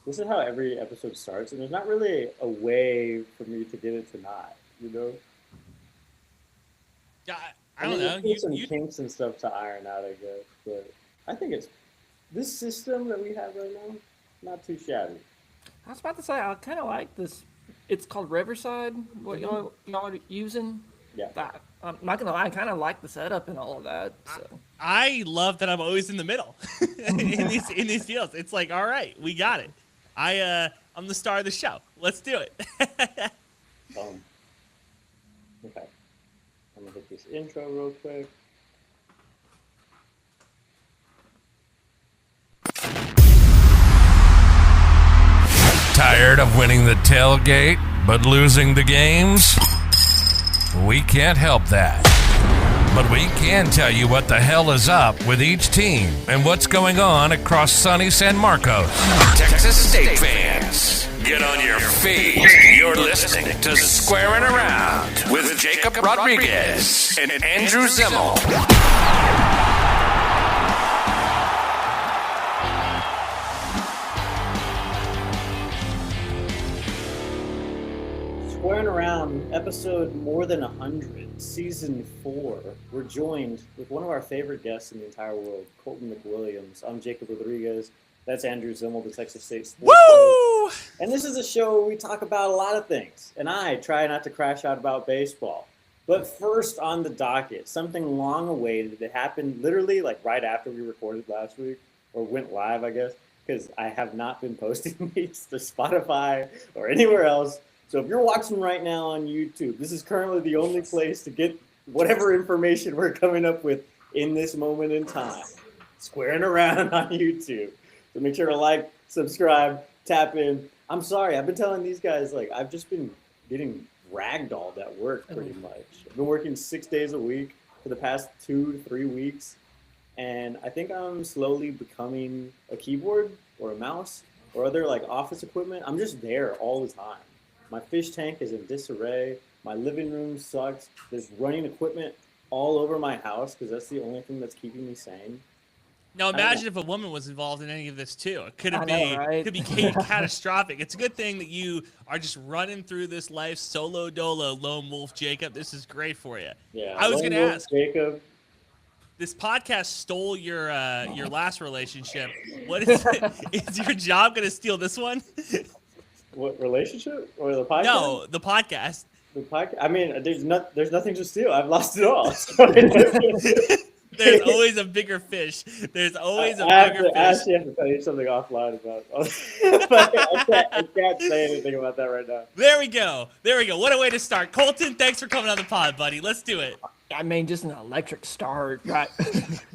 This is how every episode starts, and there's not really a way for me to get it to not, you know? Yeah, I I don't mean, there's know. still You some you kinks and stuff to iron out, I guess, but I think it's this system that we have right now, not too shabby. I was about to say I kind of like this. It's called Riverside. What Hmm. y'all are using? Yeah. That I'm not gonna lie. I kind of like the setup and all of that. I, So I love that I'm always in the middle in these deals. It's like, all right, we got it. I'm the star of the show. Let's do it. Um, okay. I'm gonna hit this intro real quick. Tired of winning the tailgate but losing the games? We can't help that. But we can tell you what the hell is up with each team and what's going on across sunny San Marcos. Texas State fans, get on your feet. You're listening to Squaring Around with Jacob Rodriguez and Andrew Zimmel. Squaring Around, episode more than 100, season 4. We're joined with one of our favorite guests in the entire world, Colton McWilliams. I'm Jacob Rodriguez. That's Andrew Zimmel, the Texas State Sports Woo! And this is a show where we talk about a lot of things. And I try not to crash out about baseball. But first on the docket, something long awaited that happened literally like right after we recorded last week, or went live, I guess, because I have not been posting these to Spotify or anywhere else. So if you're watching right now on YouTube, this is currently the only place to get whatever information we're coming up with in this moment in time. Squaring Around on YouTube. So make sure to like, subscribe, tap in. I'm sorry, I've been telling these guys, like, I've just been getting ragdolled at work pretty much. I've been working 6 days a week for the past 2 to 3 weeks. And I think I'm slowly becoming a keyboard or a mouse or other like office equipment. I'm just there all the time. My fish tank is in disarray. My living room sucks. There's running equipment all over my house because that's the only thing that's keeping me sane. Now imagine if a woman was involved in any of this too. It could I have know, been right? could be catastrophic. It's a good thing that you are just running through this life solo dolo, lone wolf Jacob. This is great for you. Yeah. I was Lone going to Wolf ask. Jacob. This podcast stole your last relationship. What is it? Is your job going to steal this one? What relationship or the podcast? No, the podcast. The podcast. I mean, there's nothing to steal. I've lost it all. There's always a bigger fish. There's always a I bigger fish. actually have to tell you something offline about. I can't say anything about that right now. There we go. There we go. What a way to start. Colton, thanks for coming on the pod, buddy. Let's do it. I mean, just an electric start, right?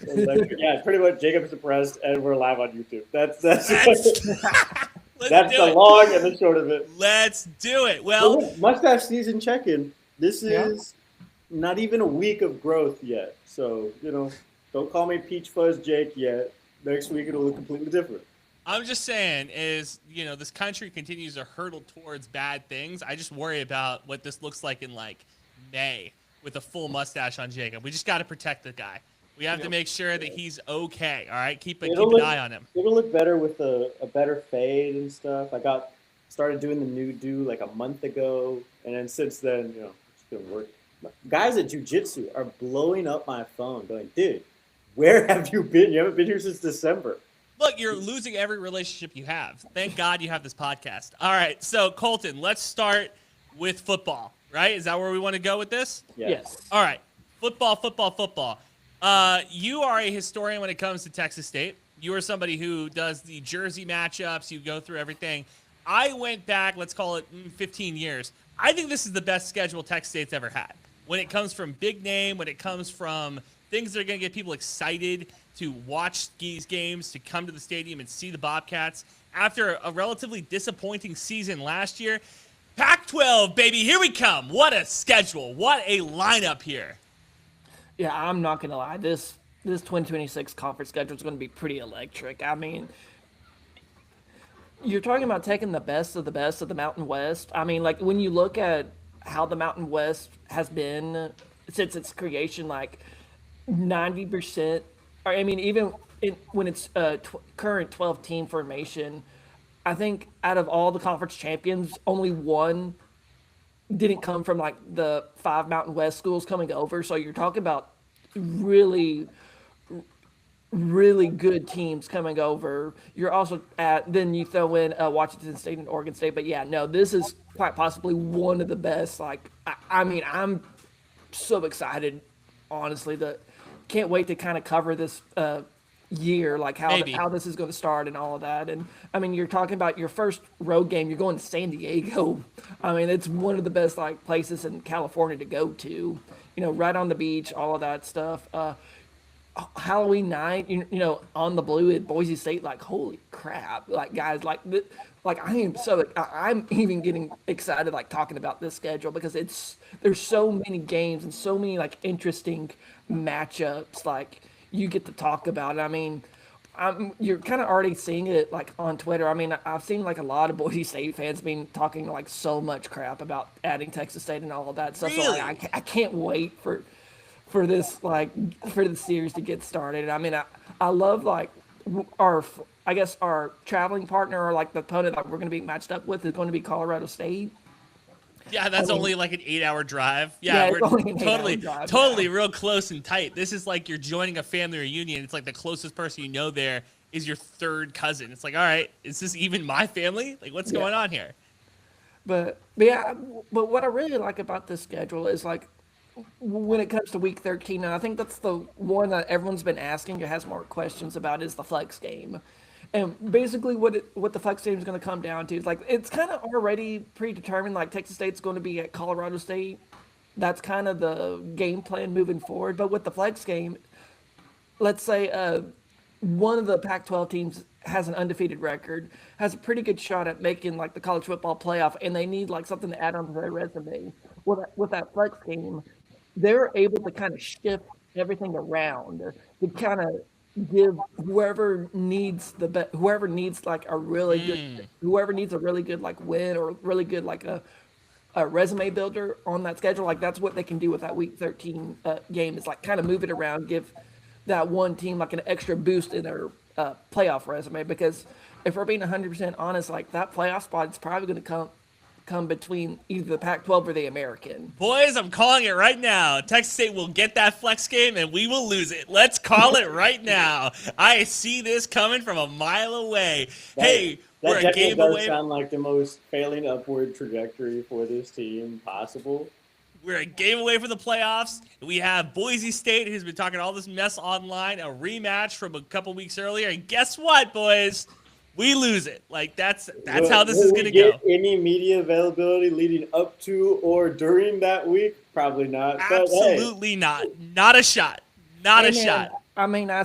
Yeah, pretty much. Jacob's depressed, and we're live on YouTube. That's Let's that's do the it. long and the short of it. Let's do it. Well, Well, mustache season check-in. This Yeah. is not even a week of growth yet. So, don't call me Peach Fuzz Jake yet. Next week it'll look completely different. I'm just saying is, this country continues to hurtle towards bad things. I just worry about what this looks like in like May with a full mustache on Jacob. We just got to protect the guy. We have to make sure that he's okay. All right, keep an eye on him. It'll look better with a better fade and stuff. I started doing the new do like a month ago, and then since then, it's been working. Guys at jiu-jitsu are blowing up my phone, going, "Dude, where have you been? You haven't been here since December." Look, you're losing every relationship you have. Thank God you have this podcast. All right, so Colton, let's start with football, right? Is that where we want to go with this? Yeah. Yes. All right, football. You are a historian when it comes to Texas State. You are somebody who does the jersey matchups. You go through everything. I went back, let's call it 15 years. I think this is the best schedule Texas State's ever had. When it comes from big name, when it comes from things that are going to get people excited to watch these games, to come to the stadium and see the Bobcats. After a relatively disappointing season last year, Pac-12, baby, here we come. What a schedule. What a lineup here. Yeah, I'm not gonna lie. This 2026 conference schedule is going to be pretty electric. I mean, you're talking about taking the best of the Mountain West. I mean, like when you look at how the Mountain West has been since its creation, like 90%, or I mean, even when it's current 12-team formation, I think out of all the conference champions, only one didn't come from like the 5 Mountain West schools coming over. So you're talking about really, really good teams coming over. You're also then you throw in Washington State and Oregon State. But yeah, no, this is quite possibly one of the best. Like, I mean, I'm so excited, honestly. That can't wait to kind of cover this year, like Maybe. how this is going to start and all of that. And I mean, you're talking about your first road game. You're going to San Diego. I mean, it's one of the best like places in California to go to. You know, right on the beach, all of that stuff. Halloween night, you know, on the blue at Boise State, like holy crap, like guys, like I am so I'm even getting excited like talking about this schedule because there's so many games and so many like interesting matchups like you get to talk about. I mean, you're kind of already seeing it like on Twitter. I mean, I've seen like a lot of Boise State fans being talking like so much crap about adding Texas State and all of that stuff. So like, I can't wait for this like for the series to get started. I mean, I love like I guess our traveling partner or like the opponent that we're going to be matched up with is going to be Colorado State. Yeah, that's I mean, only like an 8-hour drive. yeah, Yeah, it's we're only an 8-hour totally, drive, totally yeah. real close and tight. This is like you're joining a family reunion. It's like the closest person you know there is your third cousin. It's like, all right, is this even my family? Like, what's going on here? But yeah, but what I really like about this schedule is like when it comes to week 13, and I think that's the one that everyone's been asking or has more questions about is the flex game. And basically what the flex game is going to come down to is like it's kind of already predetermined like Texas State's going to be at Colorado State. That's kind of the game plan moving forward. But with the flex game, let's say one of the Pac-12 teams has an undefeated record, has a pretty good shot at making like the college football playoff, and they need like something to add onto their resume. With that flex game, they're able to kind of shift everything around to kind of give whoever needs like a really good whoever needs a really good like win or really good like a resume builder on that schedule. Like that's what they can do with that week 13 game is like kind of move it around, give that one team like an extra boost in their playoff resume. Because if we're being 100% honest, like that playoff spot is probably going to come between either the Pac-12 or the American. Boys, I'm calling it right now. Texas State will get that flex game and we will lose it. Let's call it right now. I see this coming from a mile away. Hey, we're a game does away. sound like the most failing upward trajectory for this team possible. We're a game away from the playoffs. We have Boise State, who's been talking all this mess online, a rematch from a couple weeks earlier. And guess what, boys? We lose it. Like that's how this is going to go. Any media availability leading up to or during that week? Probably not. Absolutely not. Not a shot. Not a shot. I mean, I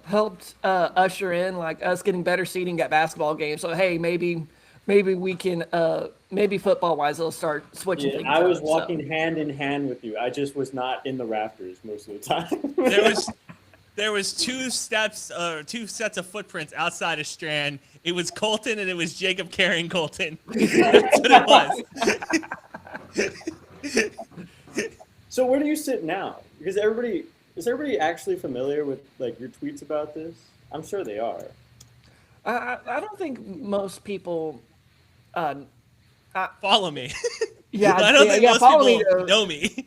helped usher in like us getting better seating at basketball games. So hey, maybe we can maybe football wise they'll start switching things. I was walking hand in hand with you. I just was not in the rafters most of the time. There was two sets of footprints outside of Strand. It was Colton and it was Jacob carrying Colton. That's what it was. So where do you sit now? Because is everybody actually familiar with like your tweets about this? I'm sure they are. I don't think most people Follow me. Yeah, I don't think most follow people me know me.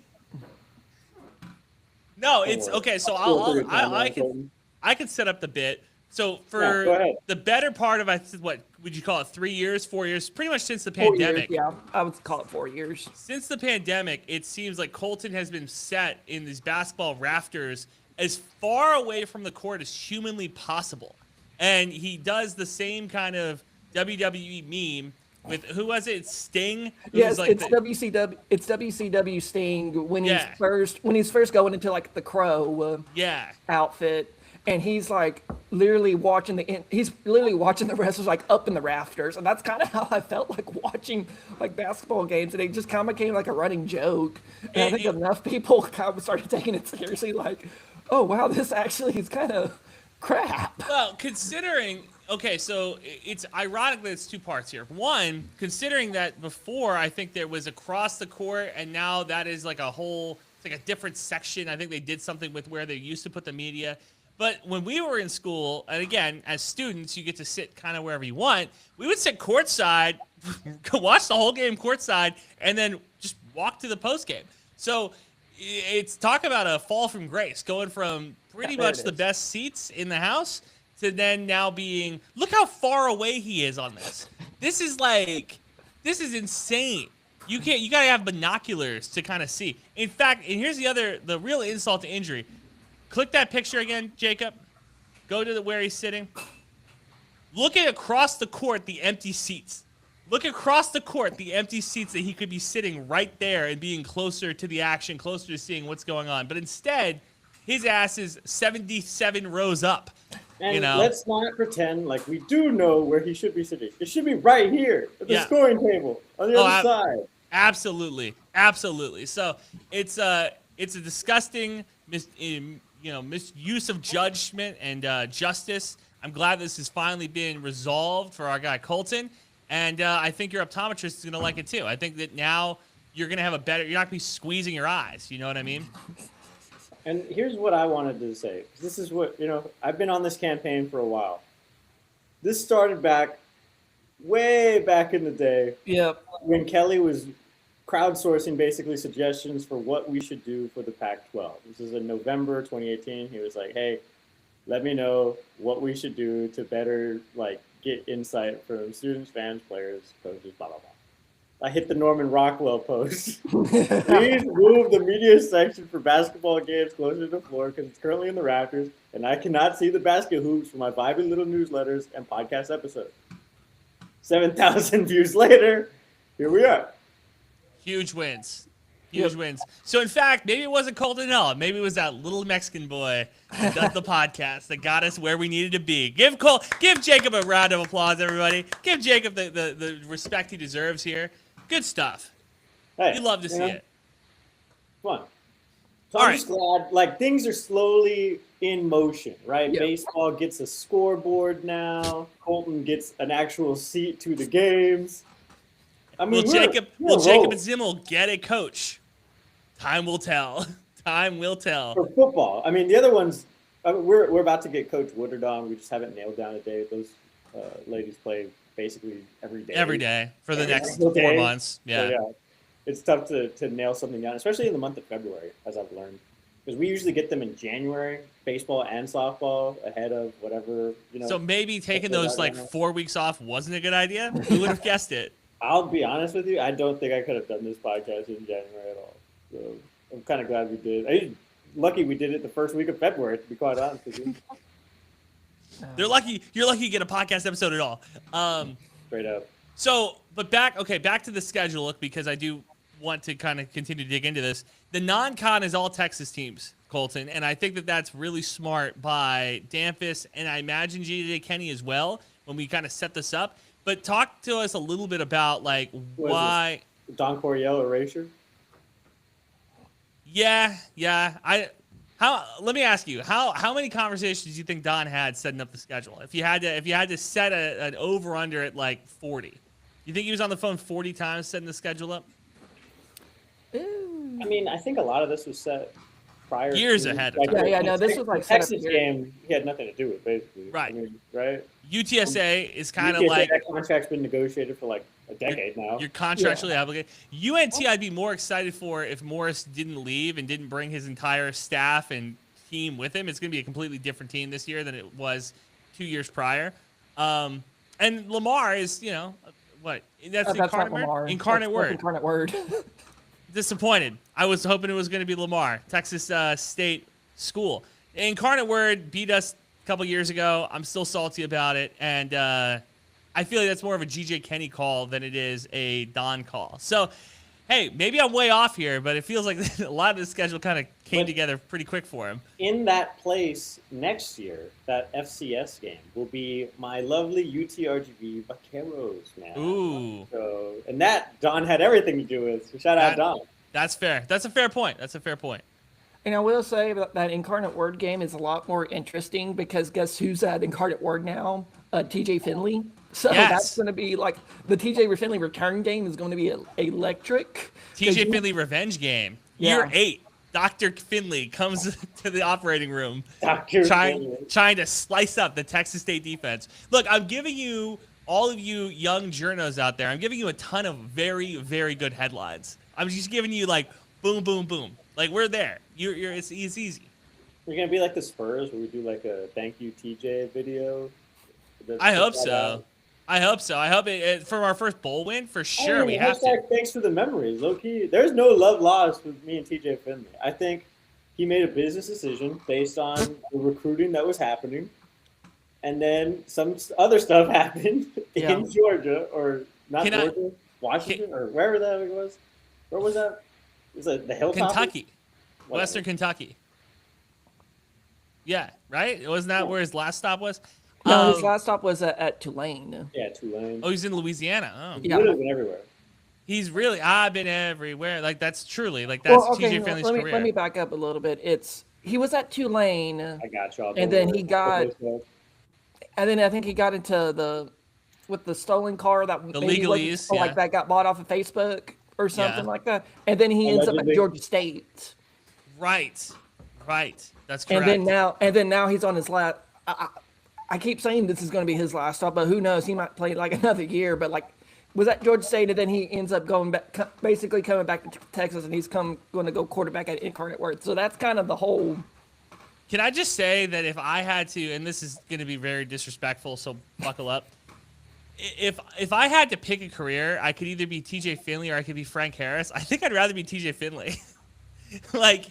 No, it's okay. So I can set up the bit. So for the better part of what would you call it? 3 years, 4 years, pretty much since the pandemic. 4 years, yeah, I would call it 4 years. Since the pandemic, it seems like Colton has been set in these basketball rafters as far away from the court as humanly possible, and he does the same kind of WWE meme. With who was it? Sting. Yes, it's WCW. It's WCW Sting when he's first going into like the Crow outfit, and he's like literally watching the wrestlers like up in the rafters, and that's kind of how I felt like watching like basketball games, and it just kind of became like a running joke. And I think enough people kind of started taking it seriously, like, oh wow, this actually is kind of crap. Well, considering. Okay, so it's ironic that it's two parts here. One, considering that before I think there was across the court, and now that is like it's like a different section. I think they did something with where they used to put the media. But when we were in school, and again, as students, you get to sit kind of wherever you want. We would sit courtside, watch the whole game courtside, and then just walk to the post game. So it's talk about a fall from grace, going from pretty much the best seats in the house to then now being, look how far away he is on this. This is insane. You gotta have binoculars to kind of see. In fact, and here's the real insult to injury. Click that picture again, Jacob. Go to where he's sitting. Look at across the court, the empty seats. Look across the court, the empty seats that he could be sitting right there and being closer to the action, closer to seeing what's going on. But instead, his ass is 77 rows up. And let's not pretend like we do know where he should be sitting. It should be right here at the scoring table on the other side. Absolutely. So it's a disgusting misuse of judgment and justice. I'm glad this has finally been resolved for our guy Colton. And I think your optometrist is going to like it too. I think that now you're going to have you're not going to be squeezing your eyes. You know what I mean? And here's what I wanted to say. This is what, I've been on this campaign for a while. This started way back in the day. Yep. When Kelly was crowdsourcing basically suggestions for what we should do for the Pac-12. This is in November 2018. He was like, hey, let me know what we should do to better get insight from students, fans, players, coaches, blah, blah, blah. I hit the Norman Rockwell post. Please move the media section for basketball games closer to the floor because it's currently in the rafters, and I cannot see the basket hoops for my vibey little newsletters and podcast episodes. 7,000 views later, here we are. Huge wins. So, in fact, maybe it wasn't Colton Hill. Maybe it was that little Mexican boy that does the podcast that got us where we needed to be. Give Jacob a round of applause, everybody. Give Jacob the respect he deserves here. Good stuff. Hey, you love to see it. Fun. So I'm just glad, things are slowly in motion, right? Yep. Baseball gets a scoreboard now. Colton gets an actual seat to the games. I mean, Jacob and Zimmel get a coach? Time will tell. Time will tell. For football. I mean, the other ones, we're about to get Coach Woodard on. We just haven't nailed down a day. Those ladies play basically every day. Every day for the next 4 months. Yeah. So, it's tough to nail something down, especially in the month of February, as I've learned. Because we usually get them in January, baseball and softball, ahead of whatever, So maybe taking those 4 weeks off wasn't a good idea? Who would have guessed it? I'll be honest with you. I don't think I could have done this podcast in January at all. So I'm kind of glad we did. Lucky we did it the first week of February, to be quite honest with you. You're lucky you get a podcast episode at all. Straight up. So, but back to the schedule, look, because I do want to kind of continue to dig into this. The non-con is all Texas teams, Colton, and I think that that's really smart by Dampus, and I imagine J.J. Kenny as well when we kind of set this up. But talk to us a little bit about why Don Coryell erasure. Yeah. Let me ask you, how many conversations do you think Don had setting up the schedule? If you had to set an over under at 40, you think he was on the phone 40 times setting the schedule up? I mean, I think a lot of this was set prior years ahead of time. This was the Texas game. He had nothing to do with basically. Right. I mean, right. UTSA is kind of that contract's been negotiated for a decade now. You're contractually obligated. UNT, I'd be more excited for if Morris didn't leave and didn't bring his entire staff and team with him. It's going to be a completely different team this year than it was 2 years prior. And Lamar is, what? That's Incarnate Word? Incarnate Word. Incarnate Word. Disappointed. I was hoping it was going to be Lamar, Texas State School. Incarnate Word beat us a couple years ago. I'm still salty about it. And I feel like that's more of a G.J. Kenny call than it is a Don call. So, hey, maybe I'm way off here, but it feels like a lot of the schedule kind of came together pretty quick for him. In that place next year, that FCS game will be my lovely UTRGV Vaqueros, man. Ooh. So, and that Don had everything to do with. So shout out Don. That's fair. That's a fair point. And I will say that Incarnate Word game is a lot more interesting because guess who's at Incarnate Word now? TJ Finley. So that's going to be the TJ Finley return game is going to be electric. TJ Finley revenge game. Year 8. Dr. Finley comes to the operating room Dr. trying to slice up the Texas State defense. Look, I'm giving you, all of you young journos out there, I'm giving you a ton of very, very good headlines. I'm just giving you like boom, boom, boom. Like we're there. It's easy. We're gonna be like the Spurs, where we do like a thank you TJ video. I hope so. I hope so. I hope it for our first bowl win for sure. We have to. Thanks for the memories, low key. There's no love lost with me and TJ Finley. I think he made a business decision based on the recruiting that was happening, and then some other stuff happened in Georgia, or not Georgia, Washington, or wherever that it was. Where was that? Was it the Hilltop? Kentucky, Western Kentucky. Yeah, right. Wasn't that where his last stop was? No, his last stop was at Tulane. Yeah, Tulane. Oh, he's in Louisiana. Oh, He would have been everywhere. He's really. I've been everywhere. Like that's truly like that's TJ Finley's career. Let me back up a little bit. He was at Tulane. I got y'all. And then he got. And then I think he got into with the stolen car that the legalese, like that got bought off of Facebook or something like that. And then he ends up at Georgia State. Right. That's correct. And then now he's on his last. I keep saying this is going to be his last stop, but who knows? He might play like another year. But like, was at Georgia State, and then he ends up going back, basically coming back to Texas, and he's going to go quarterback at Incarnate Word. So that's kind of the whole. Can I just say that if I had to, and this is going to be very disrespectful, so buckle up. If I had to pick a career, I could either be TJ Finley or I could be Frank Harris. I think I'd rather be TJ Finley. Like,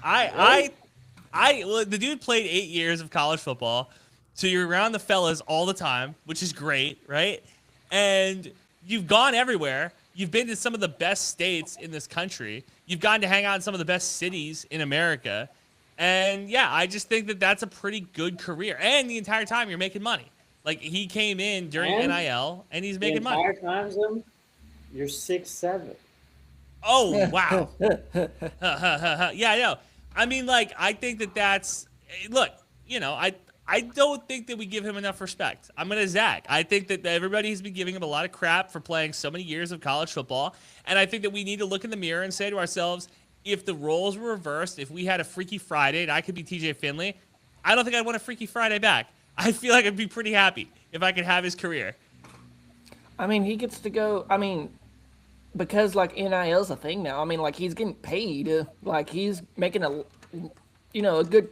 well, the dude played 8 years of college football. So you're around the fellas all the time, which is great, right? And you've gone everywhere. You've been to some of the best states in this country. You've gotten to hang out in some of the best cities in America. And yeah, I just think that that's a pretty good career. And the entire time you're making money. Like he came in during NIL and he's making money. The entire time, Zim, you're 6'7". Oh, wow. Yeah, I know. I mean, like, I think that's look, you know, I don't think that we give him enough respect. I'm going to Zach. I think that everybody's been giving him a lot of crap for playing so many years of college football. And I think that we need to look in the mirror and say to ourselves, if the roles were reversed, if we had a Freaky Friday and I could be TJ Finley, I don't think I'd want a Freaky Friday back. I feel like I'd be pretty happy if I could have his career. I mean, he gets to go, because like NIL's a thing now. I mean, like he's getting paid. Like he's making a good,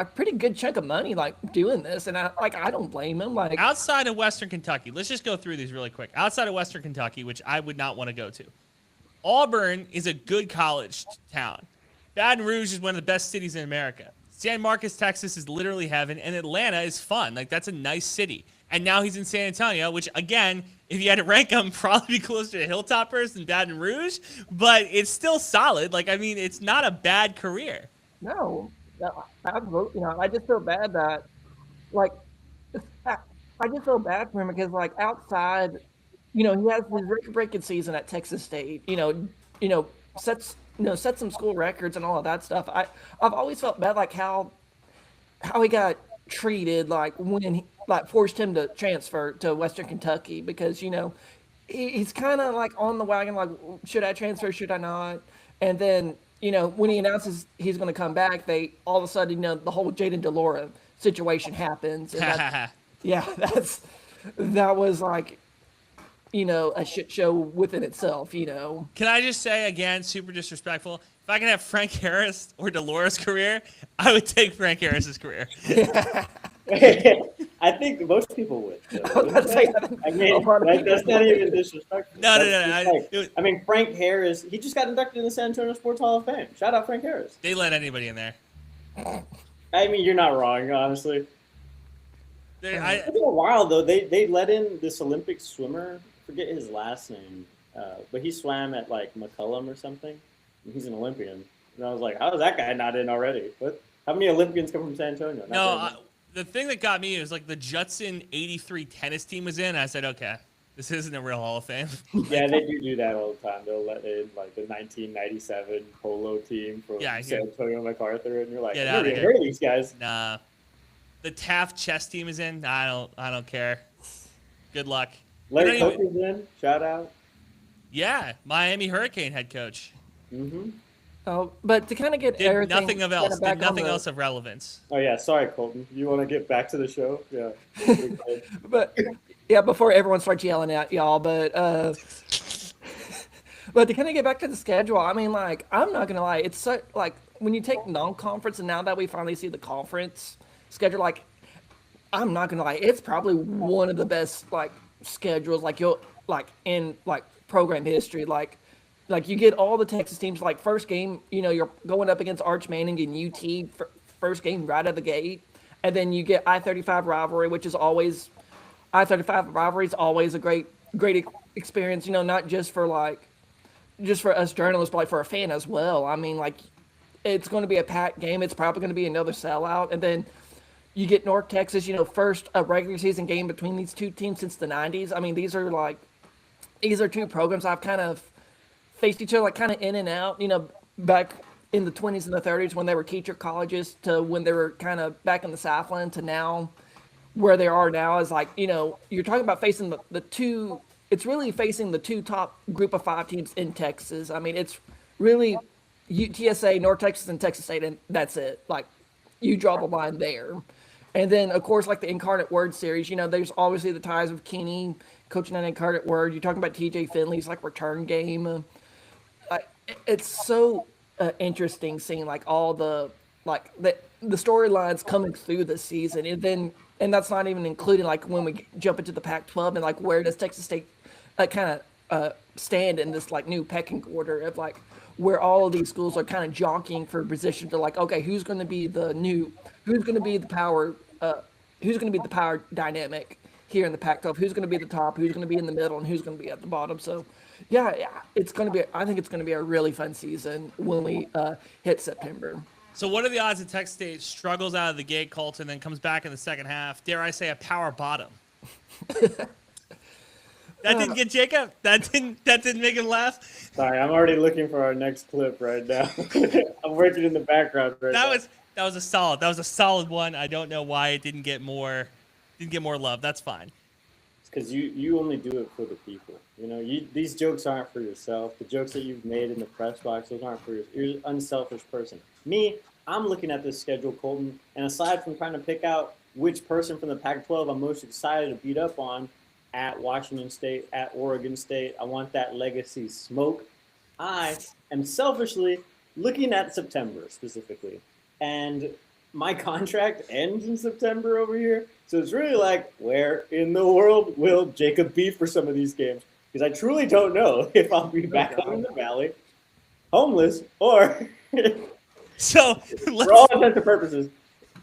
a pretty good chunk of money, like doing this, and I don't blame him. Like outside of Western Kentucky, let's just go through these really quick. Outside of Western Kentucky, which I would not want to go to, Auburn is a good college town. Baton Rouge is one of the best cities in America. San Marcos, Texas is literally heaven, and Atlanta is fun. Like that's a nice city. And now he's in San Antonio, which again, if you had to rank him, probably be closer to Hilltoppers than Baton Rouge, but it's still solid. Like I mean, it's not a bad career. No, absolutely not. I just feel bad that, like, I just feel bad for him because, like, outside, he has his record-breaking season at Texas State. Sets some school records and all of that stuff. I've always felt bad, like how he got treated, like when he forced him to transfer to Western Kentucky because he's kind of like on the wagon, like should I transfer, should I not? And then. When he announces he's going to come back, they all of a sudden, the whole Jaden DeLora situation happens. And that was like, a shit show within itself, Can I just say again, super disrespectful? If I could have Frank Harris or DeLora's career, I would take Frank Harris's career. I think most people would. That's not even disrespectful. No. I mean, Frank Harris, he just got inducted in the San Antonio Sports Hall of Fame. Shout out Frank Harris. They let anybody in there. I mean, you're not wrong, honestly. It's been a while, though. They let in this Olympic swimmer. I forget his last name. But he swam at, like, McCullum or something. And he's an Olympian. And I was like, how is that guy not in already? How many Olympians come from San Antonio? The thing that got me was like the Judson '83 tennis team was in. I said, okay, this isn't a real Hall of Fame. Yeah, they do that all the time. They'll let in like the 1997 polo team from San Antonio MacArthur, and you're like, get out of here. Heard of these guys? Nah, the Taft chess team is in. I don't care. Good luck. Larry Coker's in. Shout out. Yeah, Miami Hurricane head coach. Mm-hmm. Oh, but to kind of get Did everything nothing of kinda else. back Did on nothing the- else of relevance. Oh yeah, sorry, Colton. You want to get back to the show? Yeah. But yeah, before everyone starts yelling at y'all, but to kind of get back to the schedule, I mean, like, I'm not gonna lie, it's so like when you take non-conference, and now that we finally see the conference schedule, like, I'm not gonna lie, it's probably one of the best like schedules like you'll like in like program history. Like you get all the Texas teams. Like first game, you're going up against Arch Manning and UT first game right out of the gate, and then you get I-35 rivalry, which is always I-35 rivalry is always a great experience. Not just for just for us journalists, but like for a fan as well. I mean, like it's going to be a packed game. It's probably going to be another sellout, and then you get North Texas, first a regular season game between these two teams since the 90s. I mean, these are two programs I've kind of faced each other like kind of in and out, back in the 20s and the 30s when they were teacher colleges to when they were kind of back in the Southland to now where they are now is like, you're talking about facing the two, it's really facing the two top group of five teams in Texas. I mean, it's really UTSA, North Texas, and Texas State, and that's it. Like, you draw the line there. And then, of course, like the Incarnate Word series, there's obviously the ties of Kenny coaching an Incarnate Word. You're talking about TJ Finley's like return game. It's so interesting seeing like all the storylines coming through this season, and that's not even including like when we jump into the Pac-12 and like where does Texas State kind of stand in this like new pecking order of like where all of these schools are kind of jockeying for position to like, okay, who's going to be the power dynamic here in the Pac-12, who's going to be the top, who's going to be in the middle, and who's going to be at the bottom. So yeah, I think it's going to be a really fun season when we hit September. So what are the odds that Texas State struggles out of the gate, Colton, then comes back in the second half? Dare I say a power bottom? That didn't get Jacob? That didn't make him laugh? Sorry, I'm already looking for our next clip right now. I'm working in the background right now. That was a solid one. I don't know why it didn't get more love. That's fine. It's because you only do it for the people. These jokes aren't for yourself. The jokes that you've made in the press box, those aren't for you. You're an unselfish person. Me, I'm looking at this schedule, Colton, and aside from trying to pick out which person from the Pac-12 I'm most excited to beat up on at Washington State, at Oregon State, I want that legacy smoke. I am selfishly looking at September specifically. And my contract ends in September over here. So it's really like, where in the world will Jacob be for some of these games? Because I truly don't know if I'll be back home in the Valley, homeless, or So for all intents and purposes,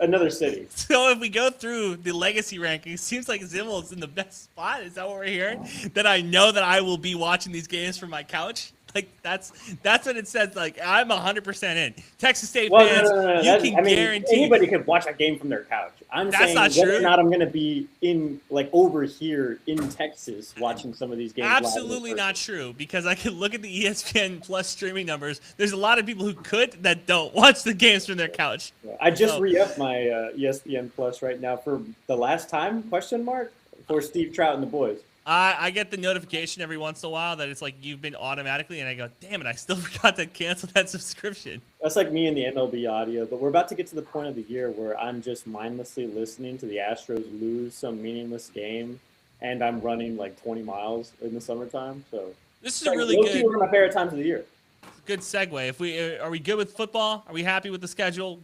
another city. So if we go through the legacy rankings, seems like Zimmel is in the best spot. Is that what we're hearing? That I know that I will be watching these games from my couch. Like that's what it says. Like I'm 100% in. Texas State fans, you can guarantee anybody could watch a game from their couch. I'm That's saying not whether true. or not I'm going to be in like over here in Texas watching some of these games. live in Absolutely person. not true, because I can look at the ESPN Plus streaming numbers. There's a lot of people who could that don't watch the games from their couch. I just So- re-upped my ESPN Plus right now for the last time, for Steve Trout and the boys. I get the notification every once in a while that it's like you've been automatically, and I go, damn it, I still forgot to cancel that subscription. That's like me and the MLB audio, but we're about to get to the point of the year where I'm just mindlessly listening to the Astros lose some meaningless game, and I'm running like 20 miles in the summertime. So This is a really low-key good one of my favorite times of the year. segue. If we are we good with football? Are we happy with the schedule?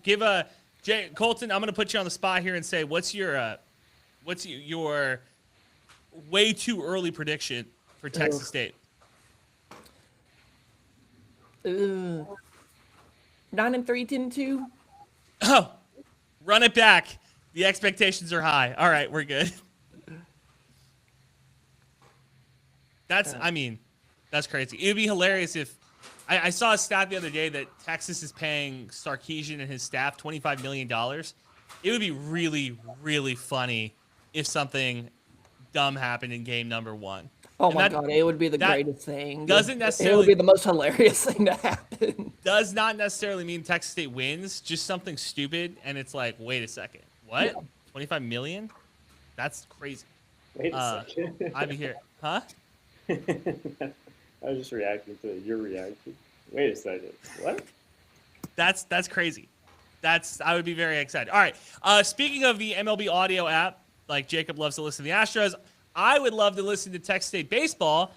Colton, I'm gonna put you on the spot here and say, what's your way too early prediction for Texas State? 9-3, 10-2. Oh, run it back. The expectations are high. All right, we're good. That's crazy. It would be hilarious if I saw a stat the other day that Texas is paying Sarkisian and his staff $25 million. It would be really, really funny if something dumb happened in game number one. Oh And my that God, it would be the that greatest thing. doesn't It necessarily- would be the most hilarious thing to happen. Does not necessarily mean Texas State wins, just something stupid, and it's like, wait a second. What? Yeah. 25 million? That's crazy. Wait a second. I'd be here. Huh? I was just reacting to your reaction. Wait a second. What? That's crazy. I would be very excited. All right. Speaking of the MLB audio app, like Jacob loves to listen to the Astros, I would love to listen to Texas State baseball.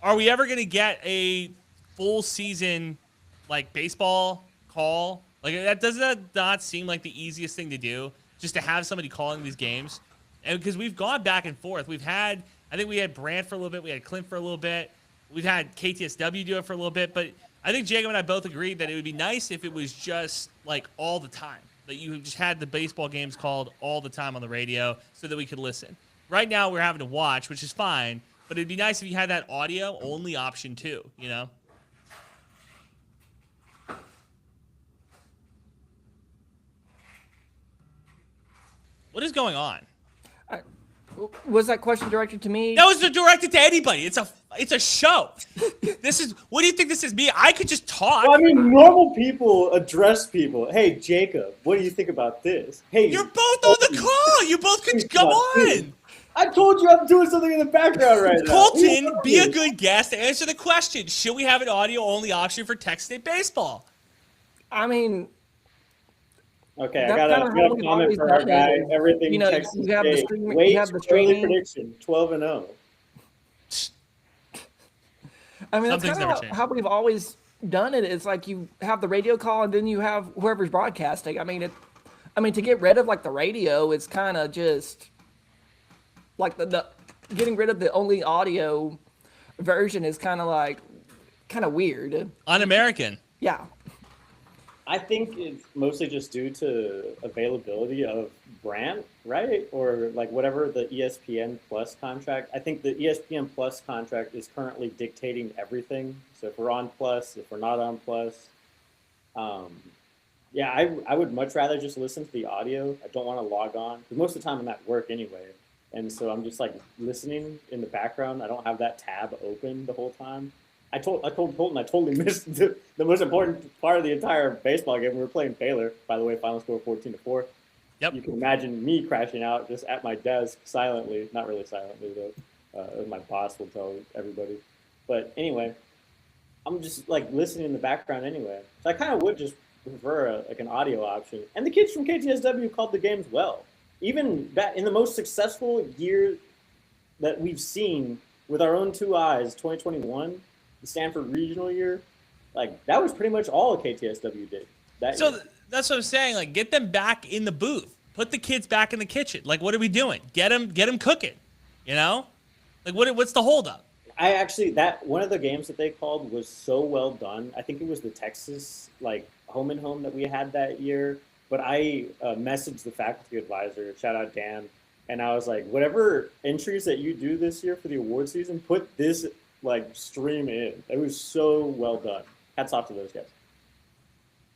Are we ever going to get a full season like baseball call? Like does that not seem like the easiest thing to do? Just to have somebody calling these games, and because we've gone back and forth, I think we had Brandt for a little bit, we had Clint for a little bit, we've had KTSW do it for a little bit, but I think Jacob and I both agreed that it would be nice if it was just like all the time, that you just had the baseball games called all the time on the radio so that we could listen. Right now we're having to watch, which is fine, but it'd be nice if you had that audio only option too, you know? What is going on? Was that question directed to me? That was directed to anybody. It's a show. What do you think this is? Me? I could just talk. Well, I mean, normal people address people. Hey, Jacob, what do you think about this? Hey, You're both on the call. You both could come on. I told you I'm doing something in the background right now. Colton, be a good guest. Answer the question. Should we have an audio-only option for Texas State baseball? I mean, okay, I that's got kinda a how we've comment always for our done guy. it. Everything You know, Texas you have the State. streaming- Wait, you have the early streaming. prediction, 12-0. I mean, Something's that's never kind of changed. how we've always done it. It's like you have the radio call and then you have whoever's broadcasting. I mean, to get rid of like the radio, it's kind of just like the getting rid of the only audio version is kind of weird. Un-American. Yeah. I think it's mostly just due to availability of Brandt, right? Or like whatever the ESPN Plus contract. I think the ESPN Plus contract is currently dictating everything. So if we're on Plus, if we're not on Plus, yeah, I would much rather just listen to the audio. I don't want to log on because most of the time I'm at work anyway. And so I'm just like listening in the background. I don't have that tab open the whole time. I told Colton I totally missed the most important part of the entire baseball game. We were playing Baylor, by the way, final score 14-4. Yep. You can imagine me crashing out just at my desk silently, not really silently though, as my boss will tell everybody. But anyway, I'm just like listening in the background anyway. So I kind of would just prefer like an audio option. And the kids from KTSW called the games well. Even back in the most successful year that we've seen with our own two eyes, 2021, the Stanford regional year, like that was pretty much all KTSW did. So year. that's what I'm saying. Like, get them back in the booth. Put the kids back in the kitchen. Like, what are we doing? Get them cooking. You know, like what's the holdup? I actually that one of the games that they called was so well done. I think it was the Texas like home and home that we had that year. But I messaged the faculty advisor, shout out Dan, and I was like, whatever entries that you do this year for the award season, put this like stream in. It was so well done. Hats off to those guys.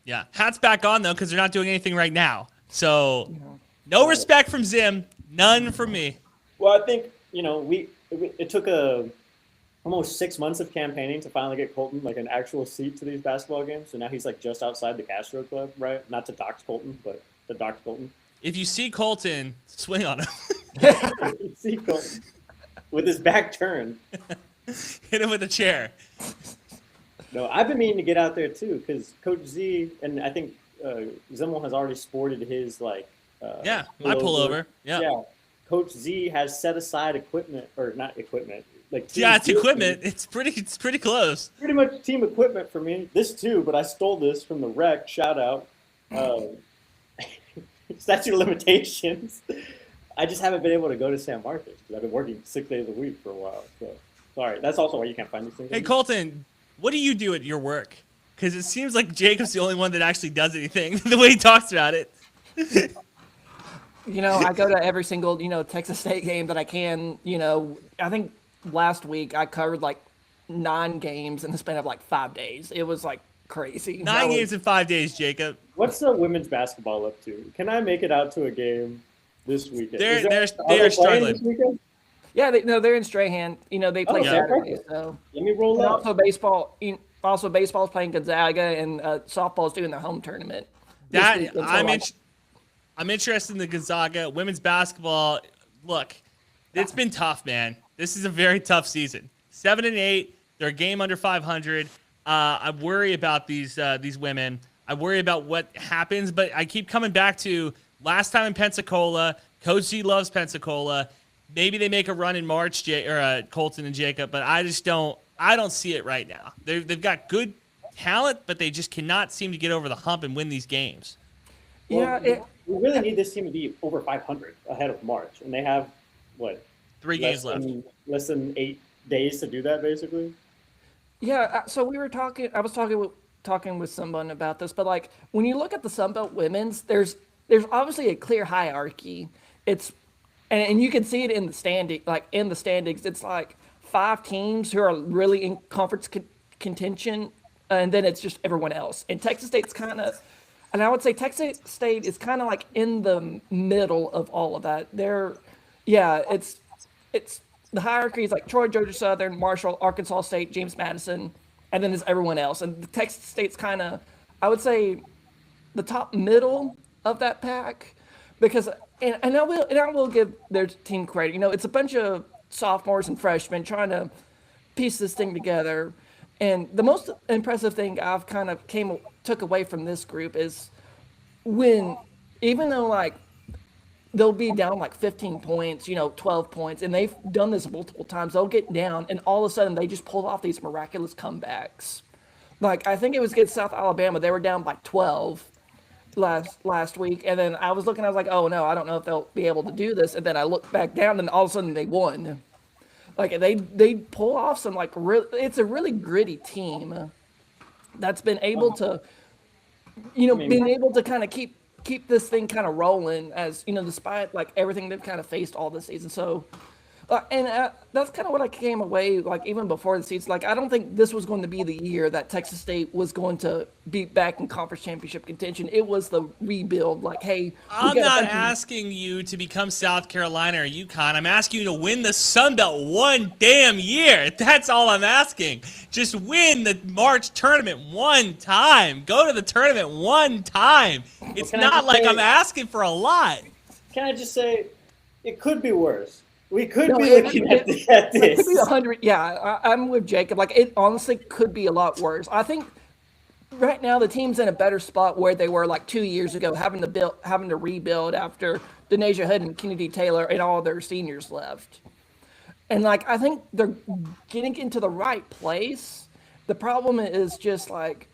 Yeah, hats back on though, because they're not doing anything right now. So no respect from Zim, none from me. Well, I think it took almost 6 months of campaigning to finally get Colton like an actual seat to these basketball games. So now he's like just outside the Castro Club, right? Not to dox Colton, but to dox Colton. If you see Colton, swing on him. See Colton with his back turned. Hit him with a chair. No, I've been meaning to get out there too because Coach Z and I think Zimmel has already sported his like Yeah, my pullover. Yeah. Coach Z has set aside equipment or not equipment. Like Yeah, it's equipment. It's pretty close. Pretty much team equipment for me. This too, but I stole this from the rec. Shout out. Statute of limitations. I just haven't been able to go to San Marcos because I've been working 6 days a week for a while. So sorry. That's also why you can't find these things. Hey Colton, what do you do at your work? Because it seems like Jacob's the only one that actually does anything. The way he talks about it. I go to every single, Texas State game that I can. I think last week I covered like 9 games in the span of like 5 days. It was like crazy. 9 games in 5 days, Jacob. What's the women's basketball up to? Can I make it out to a game this weekend? They are playing struggling. this weekend? Yeah, they're in Strahan. They play yeah. Saturday. So Let me roll and up. also baseball's playing Gonzaga and softball's doing the home tournament. this week. And so, I'm interested in the Gonzaga women's basketball. Look, it's been tough, man. This is a very tough season. 7-8. They're a game under 500. I worry about these women. I worry about what happens, but I keep coming back to last time in Pensacola. Coach G loves Pensacola. Maybe they make a run in March, Colton and Jacob, but I don't see it right now. They've got good talent, but they just cannot seem to get over the hump and win these games. Yeah, we really need this team to be over 500 ahead of March, and they have what 3 games left. Less than 8 days to do that, basically. yeah. So we were talking. I was talking with someone about this, but like when you look at the Sunbelt women's, there's obviously a clear hierarchy. It's and you can see it in the standings. It's like 5 teams who are really in conference contention, and then it's just everyone else. And Texas State's kind of, and I would say Texas State is kind of like in the middle of all of that. It's the hierarchy is like Troy, Georgia Southern, Marshall, Arkansas State, James Madison, and then there's everyone else. And the Texas State's kind of, I would say, the top middle of that pack, because and I will give their team credit. You know, it's a bunch of sophomores and freshmen trying to piece this thing together. And the most impressive thing I've kind of took away from this group is even though like they'll be down like 15 points, 12 points, and they've done this multiple times, they'll get down and all of a sudden they just pull off these miraculous comebacks. Like I think it was against South Alabama, they were down by 12 last week, and then I was like, oh no, I don't know if they'll be able to do this, and then I looked back down and all of a sudden they won. Like they pull off some like it's a really gritty team that's been able to being able to kind of keep this thing kind of rolling, as despite like everything they've kind of faced all this season. So that's kind of what I came away like even before the season. Like I don't think this was going to be the year that Texas State was going to be back in conference championship contention. It was the rebuild. Like, hey, I'm not asking you to become South Carolina or UConn. I'm asking you to win the Sun Belt one damn year. That's all I'm asking. Just win the March tournament one time. Go to the tournament one time. It's not like I'm asking for a lot. Can I just say, it could be worse. We could be looking at this. It could be 100. Yeah, I'm with Jacob. Like, it honestly could be a lot worse. I think right now the team's in a better spot where they were like 2 years ago, having to rebuild after Denasia Hood and Kennedy Taylor and all their seniors left. And like, I think they're getting into the right place. The problem is just like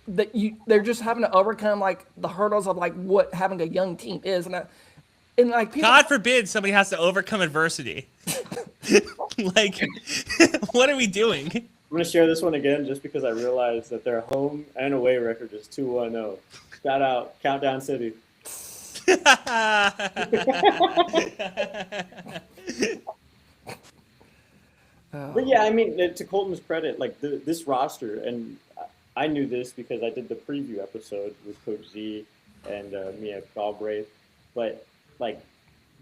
they're just having to overcome like the hurdles of like what having a young team is, and like people, God forbid somebody has to overcome adversity. Like, what are we doing? I'm going to share this one again just because I realized that their home and away record is 2-1-0. Shout out, Countdown City. But yeah, I mean, to Colton's credit, like this roster, and I knew this because I did the preview episode with Coach Z and Mia Galbraith, but like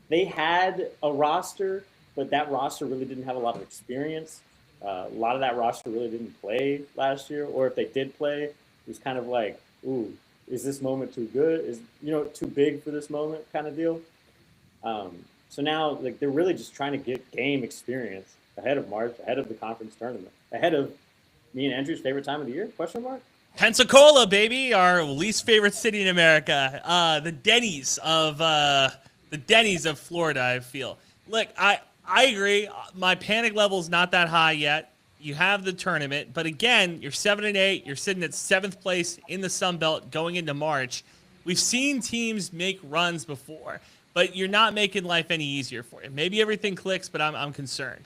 they had a roster, but that roster really didn't have a lot of experience. A lot of that roster really didn't play last year, or if they did play, it was kind of like, ooh, is this moment too good? Is too big for this moment kind of deal? So now like they're really just trying to get game experience ahead of March, ahead of the conference tournament, ahead of me and Andrew's favorite time of the year? Question mark? Pensacola, baby, our least favorite city in America. The Denny's of Florida, I feel. Look, I agree. My panic level is not that high yet. You have the tournament, but again, you're 7-8. You're sitting at 7th place in the Sun Belt going into March. We've seen teams make runs before, but you're not making life any easier for you. Maybe everything clicks, but I'm concerned.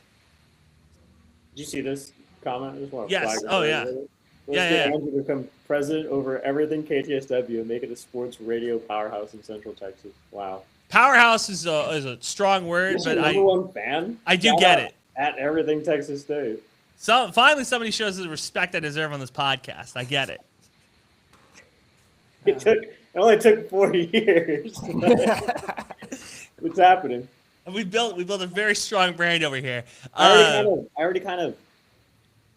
Did you see this comment? I just want to Yes. flag Oh, it. yeah. Let's get Andrew to become president over everything KTSW and make it a sports radio powerhouse in Central Texas. Wow. Powerhouse is a strong word, but number one fan. I do Shout get out it. At everything Texas State. So finally, somebody shows the respect I deserve on this podcast. I get it. It only took 4 years. What's happening? We built a very strong brand over here. I already kind of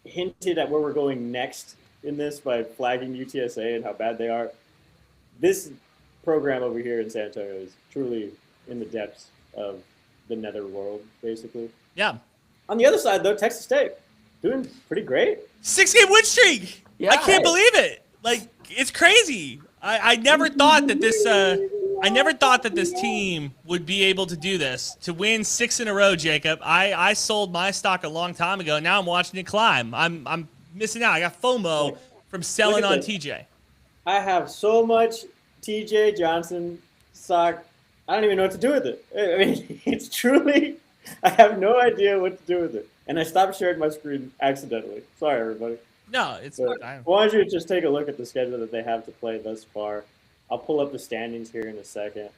hinted at where we're going next in this by flagging UTSA and how bad they are. This program over here in San Antonio is truly in the depths of the netherworld, basically. Yeah. On the other side, though, Texas State doing pretty great. 6-game win streak. Yeah, I can't believe it. Like, it's crazy. I never thought that this team would be able to do this, to win 6 in a row, Jacob. I sold my stock a long time ago. Now I'm watching it climb. I'm missing out. I got FOMO from selling on this. TJ. I have so much TJ Johnson stock. I don't even know what to do with it. I mean, it's truly, I have no idea what to do with it. And I stopped sharing my screen accidentally. Sorry, everybody. No, it's But fine. why don't you just take a look at the schedule that they have to play thus far? I'll pull up the standings here in a second.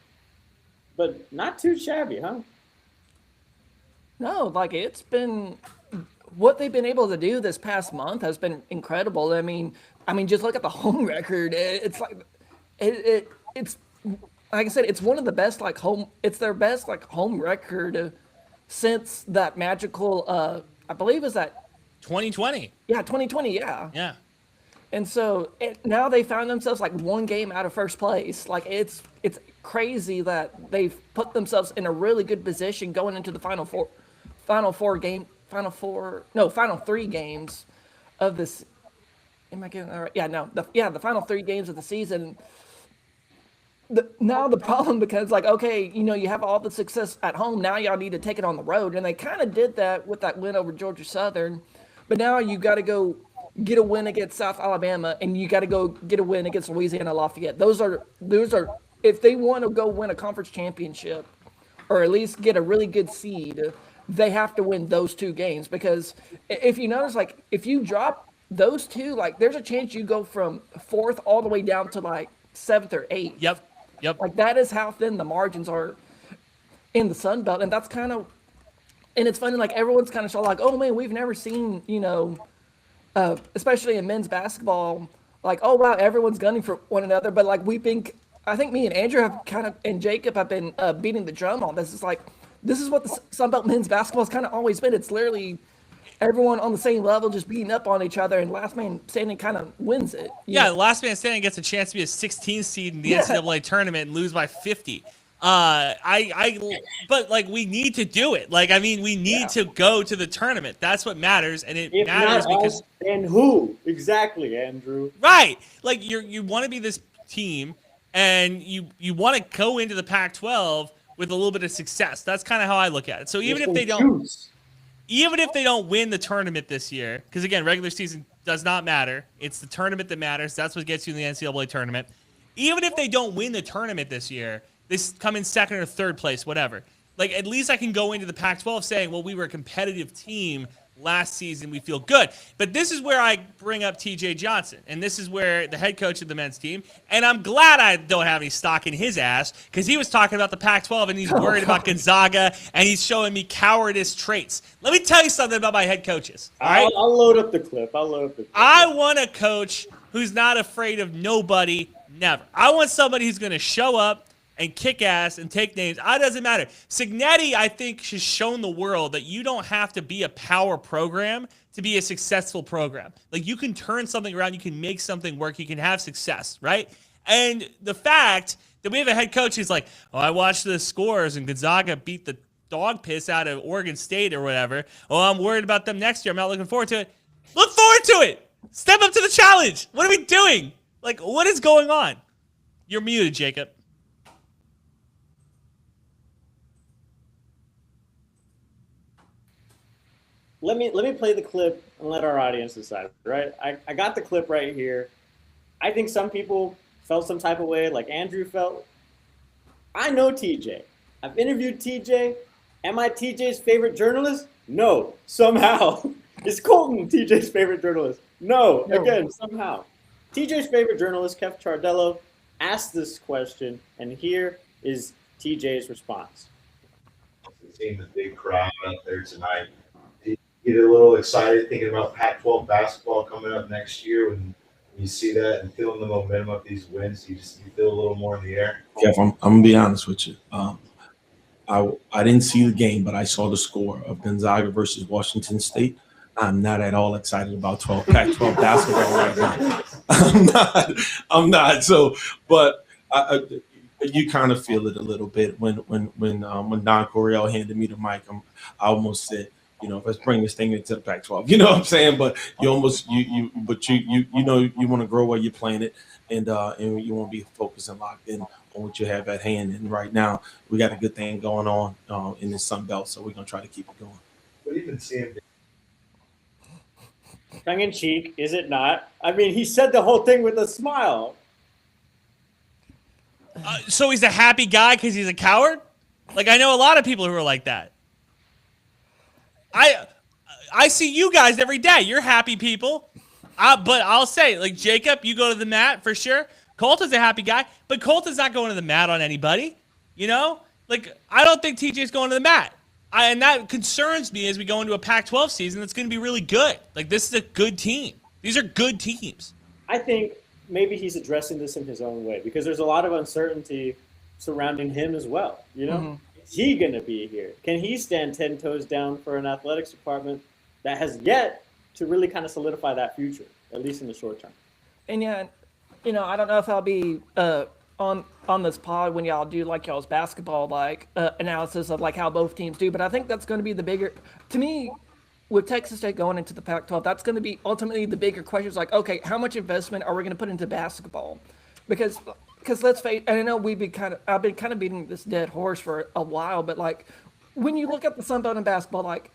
But not too shabby, huh? No, like it's been what they've been able to do this past month has been incredible. I mean, just look at the home record. It's like it's like I said, it's one of the best like home. It's their best like home record since that magical. I believe is that 2020. yeah 2020 yeah. Yeah. And so now they found themselves like one game out of first place. Like it's crazy that they've put themselves in a really good position going into the final three games of this. Am I getting that right? Yeah, no, the final 3 games of the season. Now the problem becomes like, okay, you have all the success at home. Now y'all need to take it on the road, and they kind of did that with that win over Georgia Southern. But now you got to go get a win against South Alabama, and you got to go get a win against Louisiana Lafayette. Those are if they want to go win a conference championship, or at least get a really good seed, they have to win those 2 games. Because if you notice, like if you drop those 2, like there's a chance you go from 4th all the way down to like 7th or 8th. Yep. Like that is how thin the margins are in the Sun Belt, and that's kind of, and it's funny. Like everyone's kind of like, oh man, we've never seen, especially in men's basketball, like, oh wow, everyone's gunning for one another. But like I think me and Andrew have kind of, and Jacob have been beating the drum on this. It's like this is what the Sun Belt men's basketball has kind of always been. It's literally everyone on the same level just beating up on each other, and last man standing kind of wins it. Yeah, the last man standing gets a chance to be a 16 seed in the NCAA tournament and lose by 50. But like we need to do it. Like, I mean, we need to go to the tournament. That's what matters, and it matters because. And who exactly, Andrew? Right, like you want to be this team, and you want to go into the Pac-12 with a little bit of success. That's kind of how I look at it. So even if they don't win the tournament this year, because again, regular season does not matter. It's the tournament that matters. That's what gets you in the NCAA tournament. Even if they don't win the tournament this year, they come in 2nd or 3rd place, whatever. Like, at least I can go into the Pac-12 saying, well, we were a competitive team last season. We feel good. But this is where I bring up TJ Johnson, and this is where the head coach of the men's team, and I'm glad I don't have any stock in his ass, because he was talking about the Pac-12, and he's worried about Gonzaga, and he's showing me cowardice traits. Let me tell you something about my head coaches. All right? I'll load up the clip. I want a coach who's not afraid of nobody, never. I want somebody who's going to show up and kick ass and take names. It doesn't matter. Cignetti, I think, has shown the world that you don't have to be a power program to be a successful program. Like, you can turn something around, you can make something work, you can have success, right? And the fact that we have a head coach who's like, oh, I watched the scores and Gonzaga beat the dog piss out of Oregon State or whatever. Oh, I'm worried about them next year. I'm not looking forward to it. Look forward to it. Step up to the challenge. What are we doing? Like, what is going on? You're muted, Jacob. Let me play the clip and let our audience decide, right? I got the clip right here. I think some people felt some type of way, like Andrew felt. I know TJ. I've interviewed TJ. Am I TJ's favorite journalist? No, somehow. Is Colton TJ's favorite journalist? No, again, somehow. TJ's favorite journalist, Kev Chardello, asked this question, and here is TJ's response. Seeing the big crowd out there tonight, do you get a little excited thinking about Pac-12 basketball coming up next year when you see that and feeling the momentum of these wins? You feel a little more in the air? Kev, I'm gonna be honest with you. I didn't see the game, but I saw the score of Gonzaga versus Washington State. I'm not at all excited about Pac-12 basketball right now. I'm not. So, but you kind of feel it a little bit when Don Coryell handed me the mic. I almost said, let's bring this thing into the Pac-12. You know what I'm saying? But you almost you want to grow while you're playing it, and you want to be focused and locked in on what you have at hand. And right now, we got a good thing going on in the Sun Belt, so we're gonna try to keep it going. But even seeing Tongue in cheek, is it not? I mean, he said the whole thing with a smile. So he's a happy guy because he's a coward? Like, I know a lot of people who are like that. I see you guys every day. You're happy people. But I'll say, like, Jacob, you go to the mat for sure. Colton's a happy guy, but Colton's not going to the mat on anybody. You know? Like, I don't think TJ's going to the mat. And that concerns me as we go into a Pac-12 season that's going to be really good. Like, this is a good team. These are good teams. I think maybe he's addressing this in his own way because there's a lot of uncertainty surrounding him as well. You know, Is he going to be here? Can he stand 10 toes down for an athletics department that has yet to really kind of solidify that future, at least in the short term? And yeah, I don't know if I'll be on this pod when y'all do like y'all's basketball analysis of like how both teams do, but I think that's going to be the bigger, to me, with Texas State going into the Pac-12, that's going to be ultimately the bigger question. Is like, okay, how much investment are we going to put into basketball? Because let's face, and I know I've been kind of beating this dead horse for a while, but like when you look at the Sun Belt in basketball, like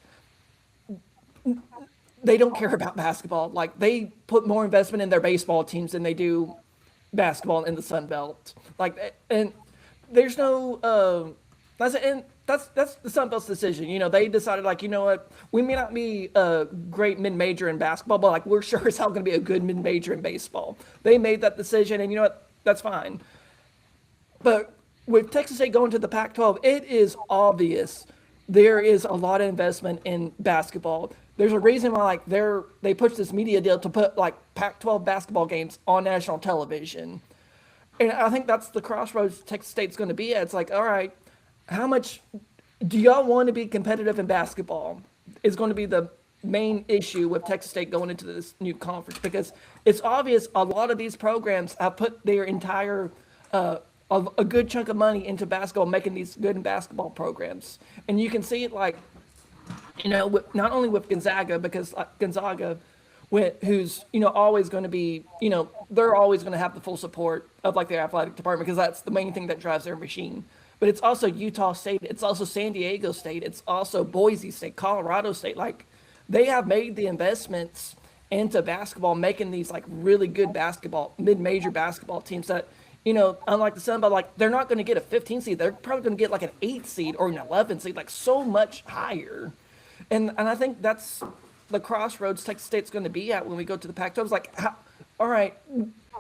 they don't care about basketball. Like they put more investment in their baseball teams than they do basketball in the Sun Belt. Like, and there's no, and that's the Sun Belt's decision. You know, they decided like, you know what, we may not be a great mid-major in basketball, but like we're sure as hell going to be a good mid-major in baseball. They made that decision, and you know what, that's fine. But with Texas State going to the Pac-12, it is obvious there is a lot of investment in basketball. There's a reason why like they pushed this media deal to put like Pac-12 basketball games on national television. And I think that's the crossroads Texas State's going to be at. It's like, all right, how much do y'all want to be competitive in basketball? Is going to be the main issue with Texas State going into this new conference, because it's obvious a lot of these programs have put their entire a good chunk of money into basketball, making these good basketball programs. And you can see it like, you know, not only with Gonzaga, because Gonzaga, who's, you know, always going to be, you know, they're always going to have the full support of like their athletic department, because that's the main thing that drives their machine. But it's also Utah State, it's also San Diego State, it's also Boise State, Colorado State. Like they have made the investments into basketball, making these like really good basketball, mid-major basketball teams that, you know, unlike the Sun Belt, like they're not going to get a 15 seed. They're probably going to get like an 8 seed or an 11 seed, like so much higher. And I think that's the crossroads Texas State's going to be at when we go to the Pac-12. It's like, all right,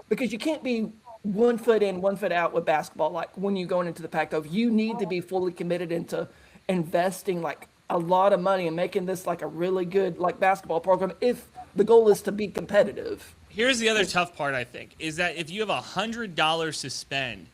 because you can't be 1 foot in, 1 foot out with basketball. Like when you're going into the Pac-12, you need to be fully committed into investing like a lot of money and making this like a really good like basketball program if the goal is to be competitive. Here's the other tough part, I think, is that if you have $100 to spend,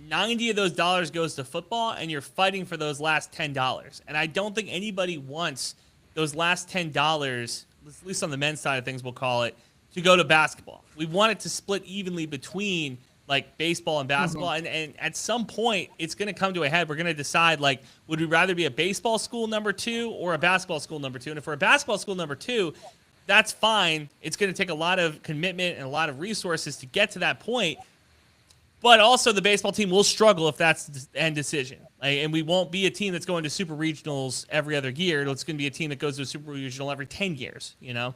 90 of those dollars goes to football, and you're fighting for those last $10. And I don't think anybody wants those last $10, at least on the men's side of things, we'll call it, to go to basketball. We want it to split evenly between like baseball and basketball. Mm-hmm. And at some point, it's going to come to a head. We're going to decide, like, would we rather be a baseball school number 2 or a basketball school number 2? And if we're a basketball school number 2, that's fine. It's going to take a lot of commitment and a lot of resources to get to that point. But also the baseball team will struggle if that's the end decision. And we won't be a team that's going to super regionals every other year. It's going to be a team that goes to a super regional every 10 years, you know?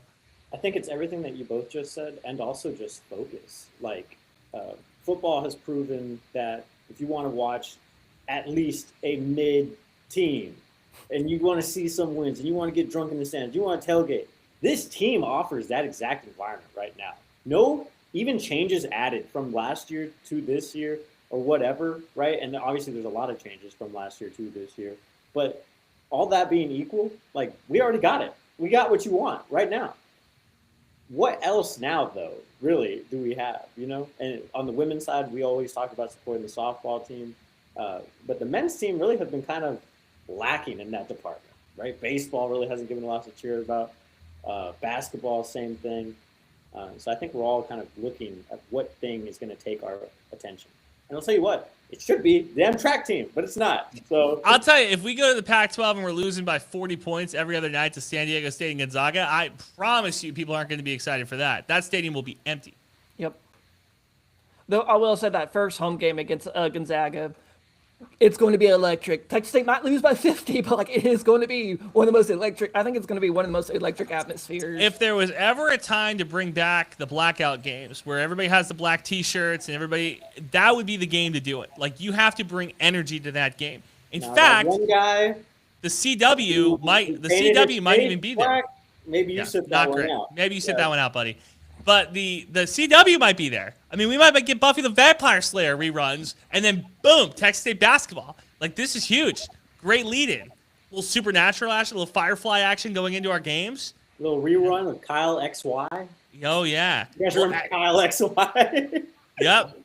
I think it's everything that you both just said, and also just focus. Like, football has proven that if you want to watch at least a mid team, and you want to see some wins, and you want to get drunk in the stands, you want to tailgate, this team offers that exact environment right now. No, even changes added from last year to this year or whatever, right? And obviously there's a lot of changes from last year to this year. But all that being equal, like, we already got it. We got what you want right now. What else now, though, really, do we have, you know? And on the women's side, we always talk about supporting the softball team. But the men's team really has been kind of lacking in that department, right? Baseball really hasn't given a lot to cheer about. Basketball, same thing. So I think we're all kind of looking at what thing is going to take our attention. And I'll tell you what, it should be the Amtrak team, but it's not. So I'll tell you, if we go to the Pac-12 and we're losing by 40 points every other night to San Diego State and Gonzaga, I promise you people aren't going to be excited for that. That stadium will be empty. Yep. Though I will say that first home game against Gonzaga, it's going to be electric. Texas State might lose by 50, but like it is going to be one of the most electric. I think it's going to be one of the most electric atmospheres. If there was ever a time to bring back the blackout games where everybody has the black T-shirts and everybody, that would be the game to do it. Like you have to bring energy to that game. In now, fact, that one guy, the CW might even be there. black, maybe you Yeah, sit that not one great. out. Maybe you sit Yeah. that one out, buddy. But the CW might be there. I mean, we might get Buffy the Vampire Slayer reruns, and then boom, Texas State basketball. Like this is huge. Great lead-in. A little supernatural action, a little Firefly action going into our games. Little rerun with Kyle XY. Oh yeah. You guys remember Kyle XY? Yep.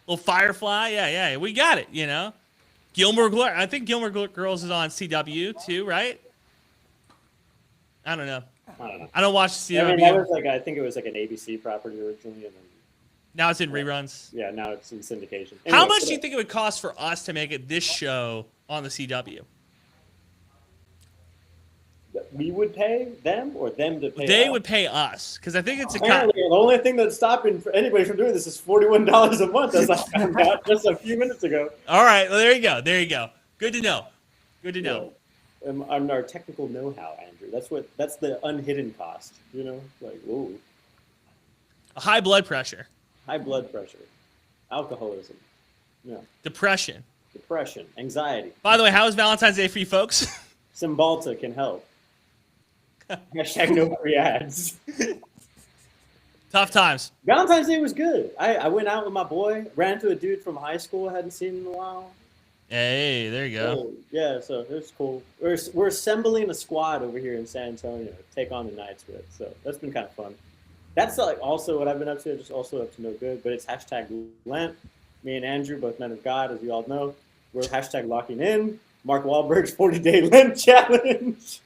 Little Firefly. Yeah. We got it. You know. I think Gilmore Girls is on CW too, right? I don't know. I don't know. I don't watch CW. I mean, that was I think it was like an ABC property originally, and then Now it's in reruns. yeah, now it's in syndication. How Anyway, much do you think it would cost for us to make it this show on the CW? we would pay them or them to pay They us? would pay us because I think it's a Apparently, the only thing that's stopping anybody from doing this is $41 a month, as I found out just a few minutes ago. All right, well, there you go. Good to know. On our technical know-how, Andrew. That's the unhidden cost. You know, like ooh, High blood pressure, high blood pressure, alcoholism, depression. depression, anxiety. By the way, how was Valentine's Day for you folks? Cymbalta can help. Hashtag no free ads. Tough times. Valentine's Day was good. I went out with my boy, ran into a dude from high school I hadn't seen in a while. Hey, there you go. So, yeah, so it was cool. We're assembling a squad over here in San Antonio to take on the Knights with. So that's been kind of fun. That's like also what I've been up to, just also up to no good. But it's hashtag Lent. Me and Andrew, both men of God, as you all know, we're hashtag locking in. Mark Wahlberg's 40-day Lent challenge.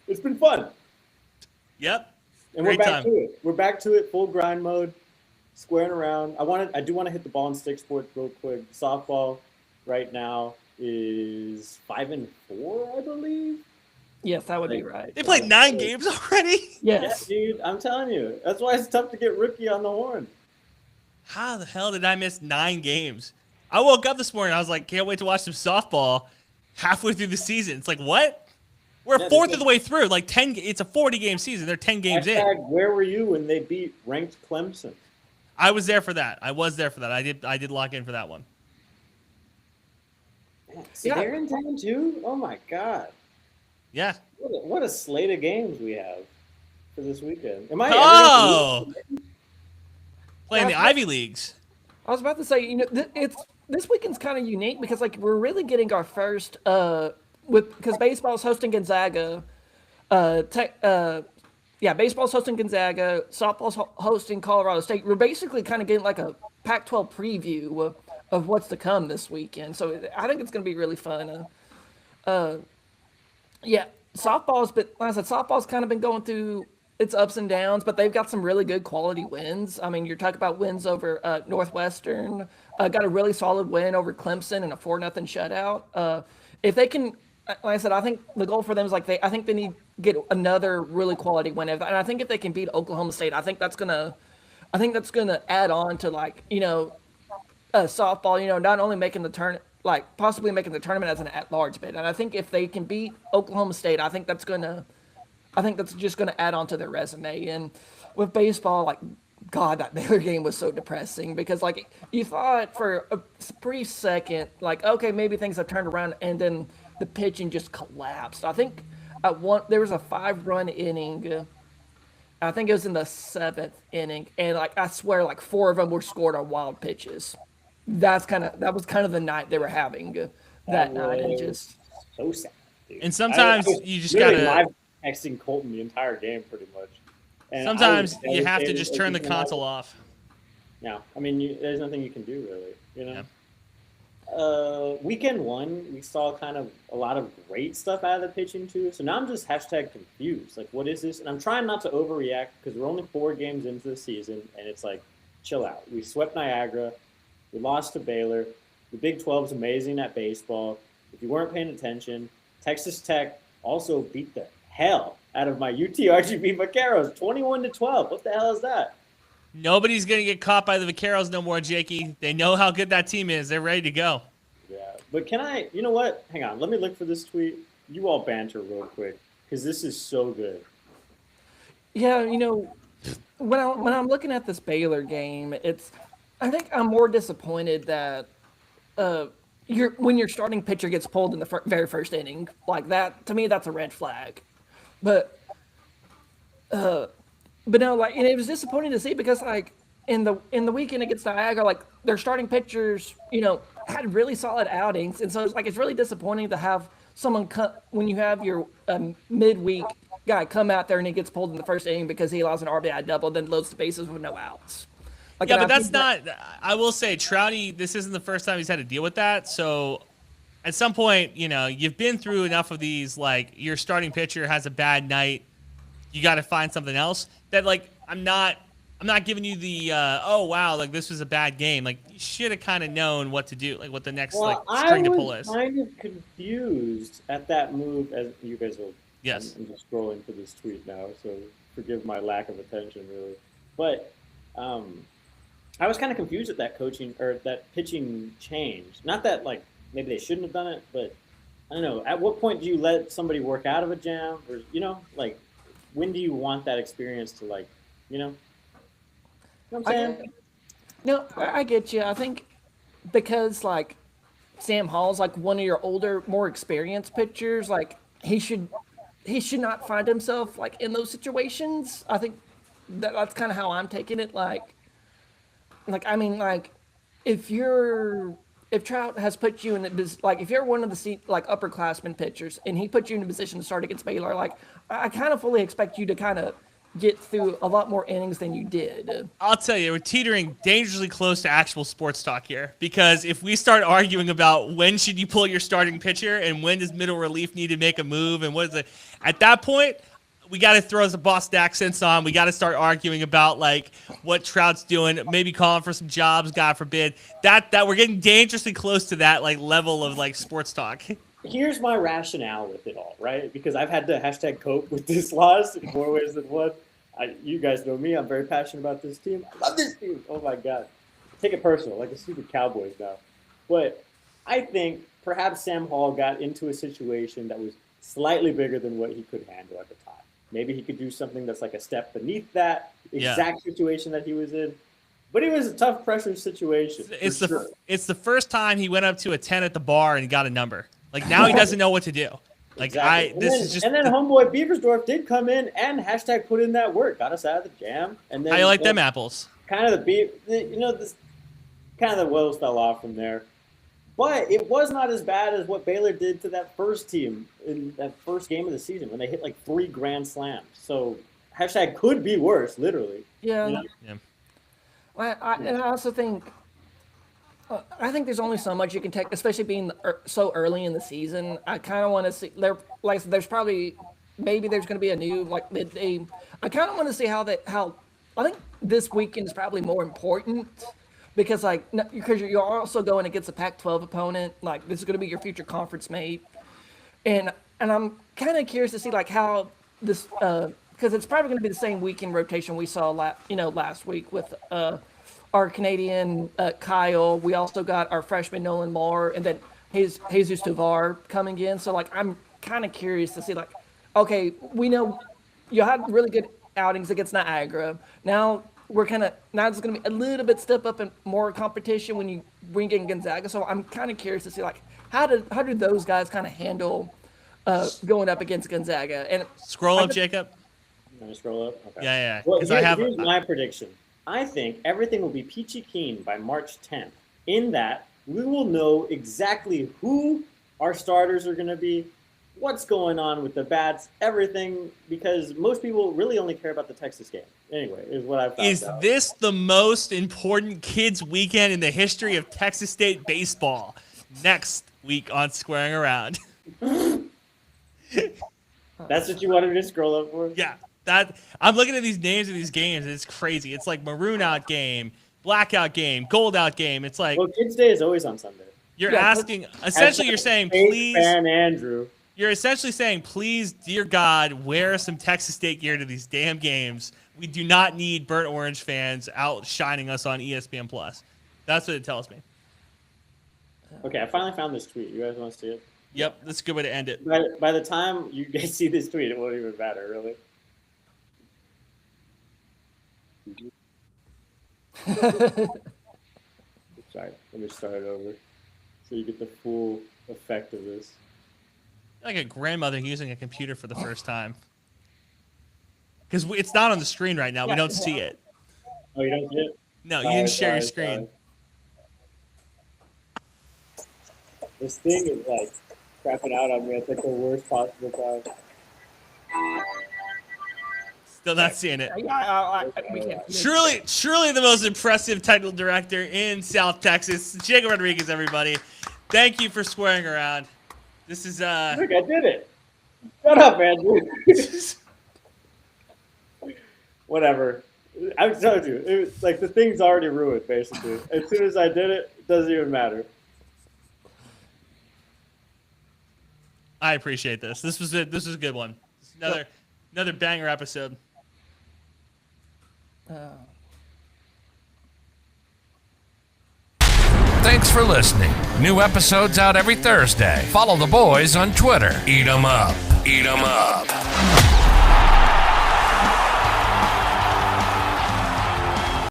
It's been fun. Yep. And we're Great back time. to it. We're back to it, full grind mode, squaring around. I do want to hit the ball and stick sport real quick. Softball right now is 5-4, I believe. Yes, that would be right. They played 9 games already. Yes. Yeah, dude, I'm telling you. That's why it's tough to get rookie on the horn. How the hell did I miss 9 games? I woke up this morning. I was like, can't wait to watch some softball halfway through the season. It's like, what? We're a fourth of the way through. Like 10. It's a 40-game season. They're 10 games in. Hashtag, where were you when they beat ranked Clemson? I was there for that. I did lock in for that one. So Yeah. they're in town too? Oh my God. Yeah. What a slate of games we have for this weekend. Am I Oh! Playing the Yeah. Ivy Leagues. I was about to say, this weekend's kind of unique because like we're really getting our first because baseball's hosting Gonzaga, baseball's hosting Gonzaga, softball's hosting Colorado State. We're basically kind of getting like a Pac-12 preview of what's to come this weekend. So I think it's going to be really fun. Softball's kind of been going through its ups and downs, but they've got some really good quality wins. I mean, you're talking about wins over Northwestern, got a really solid win over Clemson in a 4-0 shutout. If they can, like I said, I think the goal for them is I think they need to get another really quality win. And I think if they can beat Oklahoma State, I think that's gonna add on to softball. Not only making the possibly making the tournament as an at-large bid. And I think if they can beat Oklahoma State, I think that's just going to add on to their resume. And with baseball, God, that Baylor game was so depressing because, you thought for a brief second, okay, maybe things have turned around, and then the pitching just collapsed. I think there was a 5-run inning. I think it was in the 7th inning, and I swear, 4 of them were scored on wild pitches. That was kind of the night they were having that night, and just so sad. Dude. And sometimes I was you just really gotta. live texting Colton the entire game, pretty much. And Sometimes I was you have to devastated, just as turn you the can imagine. console off. Yeah, I mean, there's nothing you can do really. Weekend 1, we saw kind of a lot of great stuff out of the pitching too. So now I'm just hashtag confused. What is this? And I'm trying not to overreact because we're only 4 games into the season, and it's chill out. We swept Niagara. We lost to Baylor. The Big 12 is amazing at baseball. If you weren't paying attention, Texas Tech also beat the hell out of my UT RGB Vaqueros, 21-12. What the hell is that? Nobody's going to get caught by the Vaqueros no more, Jakey. They know how good that team is. They're ready to go. Yeah, but can I, you know what? Hang on. Let me look for this tweet. You all banter real quick because this is so good. Yeah, you know, when I'm looking at this Baylor game, I think I'm more disappointed that when your starting pitcher gets pulled in the very first inning like that. To me, that's a red flag. But no, like, and it was disappointing to see because like in the weekend against Niagara, like their starting pitchers, you know, had really solid outings, and so it's really disappointing to have someone when you have your midweek guy come out there and he gets pulled in the first inning because he allows an RBI double, then loads the bases with no outs. Like, Yeah, but that's not. I will say, Trouty, this isn't the first time he's had to deal with that. So at some point, you know, you've been through enough of these. Like, your starting pitcher has a bad night, you got to find something else. That, like, I'm not giving you the oh wow, like this was a bad game. Like, you should have kind of known what to do, like what the next string to pull is. I was kind of confused at that move, as you guys will. Yes. I'm just scrolling for this tweet now, so forgive my lack of attention, really. But I was kind of confused at that coaching or that pitching change. Not that like maybe they shouldn't have done it, but I don't know. At what point do you let somebody work out of a jam, or like when do you want that experience to like, you know what I'm saying? No, I get you. I think because like Sam Hall's like one of your older, more experienced pitchers, like he should not find himself like in those situations. I think that's kind of how I'm taking it. Like I mean, like if Trout has put you in like if you're one of the like upperclassmen pitchers and he put you in a position to start against Baylor, like I kind of fully expect you to kind of get through a lot more innings than you did. I'll tell you, we're teetering dangerously close to actual sports talk here, because if we start arguing about when should you pull your starting pitcher and when does middle relief need to make a move and what is it, at that point, we got to throw some Boston accents on. We got to start arguing about like what Trout's doing, maybe calling for some jobs, God forbid. That we're getting dangerously close to that like level of like sports talk. Here's my rationale with it all, right? Because I've had to hashtag cope with this loss in more ways than one. You guys know me. I'm very passionate about this team. I love this team. Oh, my God. Take it personal, like the stupid Cowboys now. But I think perhaps Sam Hall got into a situation that was slightly bigger than what he could handle at the time. Maybe he could do something that's like a step beneath that exact situation that he was in. But it was a tough pressure situation. It's the first time he went up to a 10 at the bar and got a number. Like, now he doesn't know what to do. Like, exactly. And then homeboy Beaversdorf did come in and hashtag put in that work, got us out of the jam. And then how you like them apples? Kind of this kind of the wheels fell off from there. But it was not as bad as what Baylor did to that first team in that first game of the season when they hit like 3 grand slams. So hashtag could be worse, literally. Yeah. You know? Yeah. And I also think there's only so much you can take, especially being so early in the season. I kind of want to see like there's probably maybe there's going to be a new like midday. I kind of want to see how I think this weekend is probably more important because you're also going against a Pac-12 opponent. Like this is going to be your future conference mate, and I'm kind of curious to see like how this because it's probably going to be the same weekend rotation we saw last week with our Canadian Kyle. We also got our freshman Nolan Moore, and then Jesus Tovar coming in. So like I'm kind of curious to see like, okay, we know you had really good outings against Niagara. Now it's going to be a little bit step up and more competition when you bring in Gonzaga. So I'm kind of curious to see like how do those guys kind of handle going up against Gonzaga? And scroll up, Jacob. I'm gonna scroll up. Okay. Yeah. Well, here's my prediction. I think everything will be peachy keen by March 10th. In that, we will know exactly who our starters are going to be, what's going on with the bats, everything, because most people really only care about the Texas game. Anyway, is what I've found out. Is this the most important kids' weekend in the history of Texas State baseball? Next week on Squaring Around. That's what you wanted me to scroll up for? Yeah. I'm looking at these names of these games, and it's crazy. It's like Maroon Out game, blackout game, gold out game. It's like Well, Kids Day is always on Sunday. you're Yeah, asking. Essentially, you're saying, please. Fan Andrew. You're essentially saying, please, dear God, wear some Texas State gear to these damn games. We do not need burnt orange fans outshining us on ESPN Plus. That's what it tells me. Okay, I finally found this tweet. You guys want to see it? Yep, that's a good way to end it. By the time you guys see this tweet, it won't even matter, really. Sorry, let me start it over so you get the full effect of this. Like a grandmother using a computer for the first time. Because it's not on the screen right now. We don't see it. Oh, you don't see it? No, you didn't share your Sorry. screen. This thing is like crapping out on me. It's like the worst possible time. Still not seeing it. we can't. Truly the most impressive technical director in South Texas. Jacob Rodriguez, everybody. Thank you for squaring around. This is Look, I did it. Shut up, Andrew. Whatever. I told you, it was like the thing's already ruined. Basically, as soon as I did it, it doesn't even matter. I appreciate this. This was a good one. Another banger episode. Thanks for listening. New episodes out every Thursday. Follow the boys on Twitter. Eat 'em up. Eat 'em up.